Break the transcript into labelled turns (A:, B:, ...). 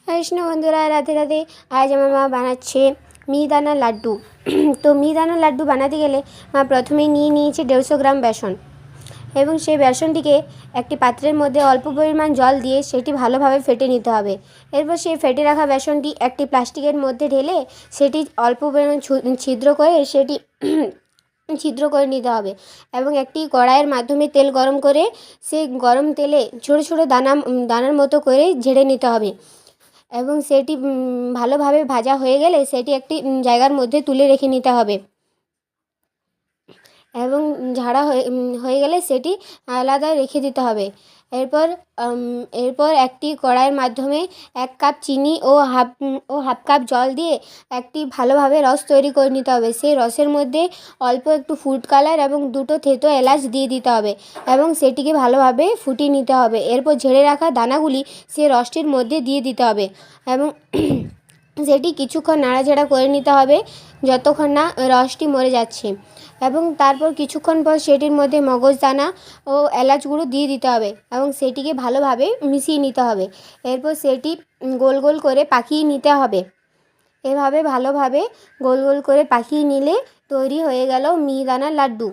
A: কৃষ্ণ বন্ধুরা, রাধে রাধে। আজ আমার মা বানাচ্ছে মিহিদানার লাড্ডু। তো মিহিদানার লাড্ডু বানাতে গেলে মা প্রথমেই নিয়েছে 150 গ্রাম বেসন এবং সেই বেসনটিকে একটি পাত্রের মধ্যে অল্প পরিমাণ জল দিয়ে সেটি ভালোভাবে ফেটে নিতে হবে। এরপর সেই ফেটে রাখা বেসনটি একটি প্লাস্টিকের মধ্যে ঢেলে সেটি অল্প পরিমাণ ছিদ্র করে নিতে হবে এবং একটি কড়াইয়ের মাধ্যমে তেল গরম করে সেই গরম তেলে ছোটো ছোটো দানার মতো করে ঝেড়ে নিতে হবে এবং সেটি ভালোভাবে ভাজা হয়ে গেলে সেটি একটি জায়গার মধ্যে তুলে রেখে নিতে হবে এবং ঝাড়া হয়ে গেলে সেটি আলাদা রেখে দিতে হবে। এরপর একটি কড়াইয়ের মাধ্যমে 1 কাপ চিনি ও হাফ কাপ জল দিয়ে একটি ভালোভাবে রস তৈরি করে নিতে হবে। সেই রসের মধ্যে অল্প একটু ফুড কালার এবং 2টো থেঁতো এলাচ দিয়ে দিতে হবে এবং সেটিকে ভালোভাবে ফুটিয়ে নিতে হবে। এরপর ঝেড়ে রাখা দানাগুলি সেই রসটির মধ্যে দিয়ে দিতে হবে এবং সেটি কিছুক্ষণ নাড়াচাড়া করে নিতে হবে যতক্ষণ না রসটি মরে যাচ্ছে এবং তারপর কিছুক্ষণ পর সেটির মধ্যে মগজদানা ও এলাচ গুঁড়ো দিয়ে দিতে হবে এবং সেটিকে ভালোভাবে মিশিয়ে নিতে হবে। এরপর সেটি গোল গোল করে পাকিয়ে নিতে হবে। এভাবে ভালোভাবে গোল গোল করে পাকিয়ে নিলে তৈরি হয়ে গেল মিহিদানার লাড্ডু।